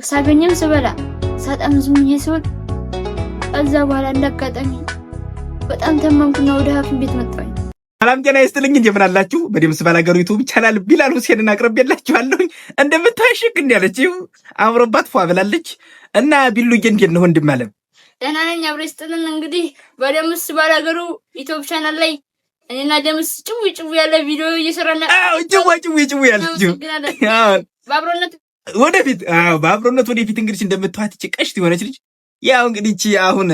ሳገኘም ስበላ ሳጣም ዝም ብዬ ስሆን እዛ በኋላ እንዳጋጣሚ በጣም ተመምኩና ወደ ሐኪም ቤት መጣሁኝ። ሰላም ጤና ይስጥልኝ። እንደምን አላችሁ? በደምስ ባላገሩ ዩቲዩብ ቻናል ቢላል ሁሴንን አቅርቤላችኋለሁ። እንደምታሽክ እንዲያለችው አምሮባት ፏ ብላለች እና ቢሉዬ እንዴት ነው ወንድም አለም? ደህና ነኝ። አብሮ ይስጥልን። እንግዲህ በደምስ ባላገሩ ዩቲዩብ ቻናል ላይ እኔና ደምስ ጭው ያለ ቪዲዮ እየሰራና ጭው ያለችው በአብሮነት ወደፊት እንግዲህ እንደምትዋት ጭቀሽት የሆነች ልጅ ያው እንግዲህ እቺ አሁን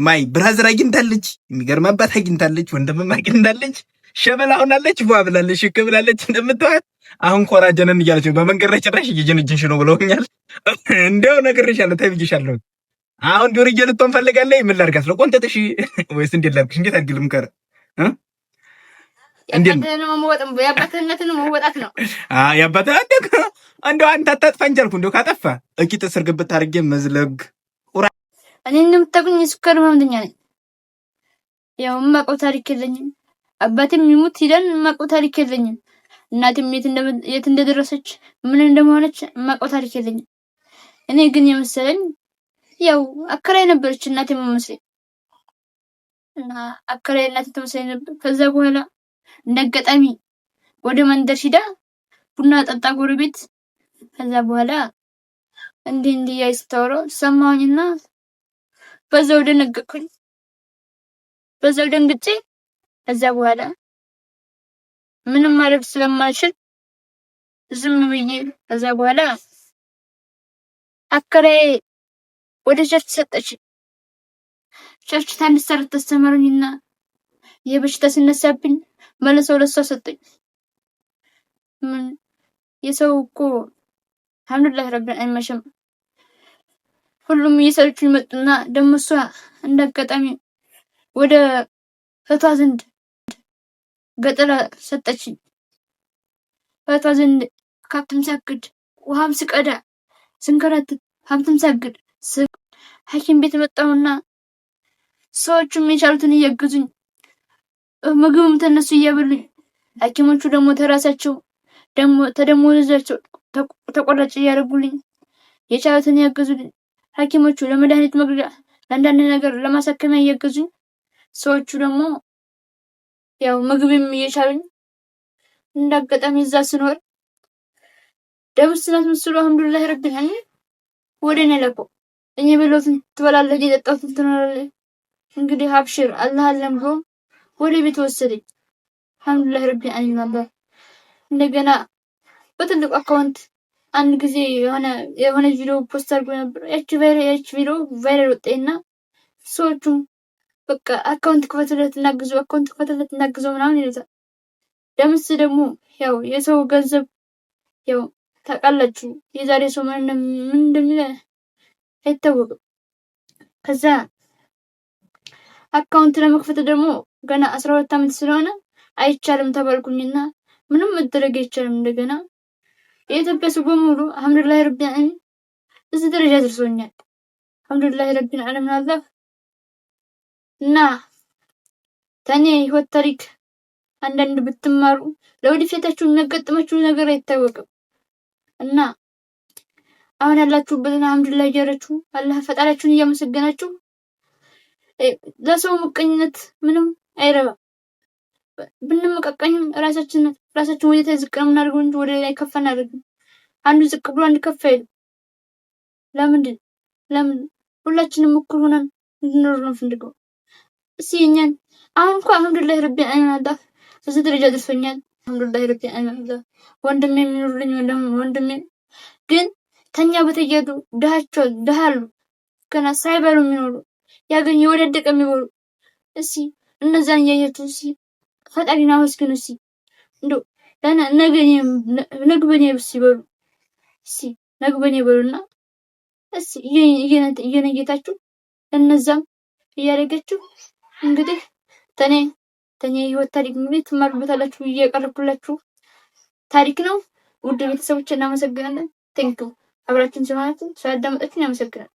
ማይ ብራዘር አግኝታለች፣ የሚገርም አባት አግኝታለች፣ ወንድምም አግኝታለች፣ ሸበላ ሆናለች፣ ቧ ብላለች፣ ሽክ ብላለች። እንደምትዋት አሁን ኮራጀነን እያለች ነው። በመንገድ ላይ ጭራሽ እየጀነጀንሽ ነው ብለውኛል። እንደው ነግሬሻለሁ፣ ተብዬሻለሁ። አሁን ዱርዬ ልትሆን ፈልጋለች። ምን ላድርጋት ነው? ቆንጠጥሽ ወይስ እንዴት ላድርግሽ? እንዴት አድርግ ልምከር? የአባትነትን መወጣት ነው። የአባትነት እንደው አንተ አታጥፋ እንጂ አልኩህ። እንደው ካጠፋ እኪ ጥስር ግብት አድርጌ መዝለግ። እኔ እንደምታውቁኝ የስኳር ህመምተኛ ነኝ። ያው የማውቀው ታሪክ የለኝም። አባቴም ይሙት ሂደን የማውቀው ታሪክ የለኝም። እናቴም የት እንደደረሰች ምን እንደሆነች የማውቀው ታሪክ የለኝም። እኔ ግን የመሰለኝ ያው አከራይ ነበረች እናቴ መመስለኝ እና አከራይ እናቴ ተመሰለኝ ነበር። ከዛ በኋላ እንደገጣሚ ወደ መንደር ሂዳ ቡና ጠጣ ጎረቤት። ከዛ በኋላ እንዲህ ያይስተውሮ ሰማሁኝና በዛው ደነገጥኩኝ። በዛው ደንግጬ ከዛ በኋላ ምንም ማድረግ ስለማልችል ዝም ብዬ ከዛ በኋላ አከራዬ ወደ ቸርች ሰጠች። ቸርች ታንሰረት ተስተማሩኝና የበሽታ ሲነሳብኝ መልሰው ለሷ ሰጠኝ። ምን የሰው እኮ አልሐምዱሊላህ ረብል አይመሸም። ሁሉም እየሰሩኝ መጡና ደግሞ እሷ እንዳጋጣሚ ወደ እህቷ ዘንድ ገጠር ሰጠችኝ። እህቷ ዘንድ ካብትም ሳግድ ውሃም ስቀዳ ስንከራተት ሀብትም ሳግድ ሐኪም ቤት መጣሁና ሰዎቹም የቻሉትን እያገዙኝ ምግብም ተነሱ እያበሉኝ፣ ሐኪሞቹ ደግሞ ተራሳቸው ደግሞ ተደሞዛቸው ተቆራጭ እያደረጉልኝ የቻሉትን ያገዙልኝ። ሐኪሞቹ ለመድኃኒት መግዣ ለአንዳንድ ነገር ለማሳከሚያ እያገዙኝ፣ ሰዎቹ ደግሞ ያው ምግብም እየቻሉኝ። እንዳጋጣሚ እዛ ስኖር ደምስናት ምስሉ አልሐምዱሊላህ ረቢል ዓለሚን ወደ እኔ ለቆ እኔ በሎትን ትበላለህ የጠጣሁትን ትኖራለህ። እንግዲህ አብሽር አላህ አለም ብሎ ወደ ቤት ወሰደኝ። አልሐምዱሊላህ ረቢል ዓለሚን ነበር። እንደገና በትልቁ አካውንት አንድ ጊዜ የሆነ ቪዲዮ ፖስት አድርጎ ነበር። ያቺ ቪዲዮ ቫይራል ወጣይና ሰዎቹም በቃ አካውንት ክፈትለት እናግዘው ምናምን ይሉታል። ደምስ ደግሞ ያው የሰው ገንዘብ ያው ታውቃላችሁ፣ የዛሬ ሰው ምን እንደሚል አይታወቅም። ከዛ አካውንት ለመክፈት ደግሞ ገና 12 ዓመት ስለሆነ አይቻልም ተባልኩኝና ምንም መደረግ አይቻልም። እንደገና የኢትዮጵያ ሰው በሙሉ አልሐምዱሊላህ ረቢል ዓለሚን እዚህ ደረጃ ደርሶኛል። አልሐምዱሊላህ ረቢል ዓለሚን አላህ እና ተኔ ህይወት ታሪክ አንዳንድ ብትማሩ ለወደፊታችሁ የሚያጋጥማችሁ ነገር አይታወቅም እና አሁን ያላችሁበትን አልሐምዱሊላህ እያላችሁ አላህ ፈጣሪያችሁን እያመሰገናችሁ ለሰው ምቀኝነት ምንም አይረባም። ብንመቀቀኝም ራሳችን ወደ ታች ዝቅ ነው የምናደርገው እንጂ ወደ ላይ ከፍ አናደርግም። አንዱ ዝቅ ብሎ አንዱ ከፍ አይልም። ለምን ሁላችንም እኩል ሆነን እንድንኖር ነው የምንፈልገው። እስኪ እኛን አሁን እንኳን አልሐምዱሊላህ ረቢል ዓለሚን አላህ እዚህ ደረጃ ደርሶኛል። አልሐምዱሊላህ ረቢል ዓለሚን አላህ ወንድሜ የሚኖርልኝ ወንድሜ ግን ተኛ በተያዱ ድሃ አሉ ገና ሳይበሉ የሚኖሩ ያገኙ የወደደቀ የሚበሉ። እስኪ እነዛን እያያችሁ እስኪ ፈጣሪን አመስግኑ። እስኪ እንደው ነግበኔ ሲበሉ እስኪ ነግበኔ በሉና እስኪ እየነጌታችሁ እነዛም እያደረገችሁ እንግዲህ ተኔ ህይወት ታሪክ እንግዲህ ትማሩበታላችሁ እያቀረብኩላችሁ ታሪክ ነው። ውድ ቤተሰቦች እናመሰግናለን። ቴንኪው አብራችሁን ስለሆናችሁ ስላዳመጣችሁን ያመሰግናል።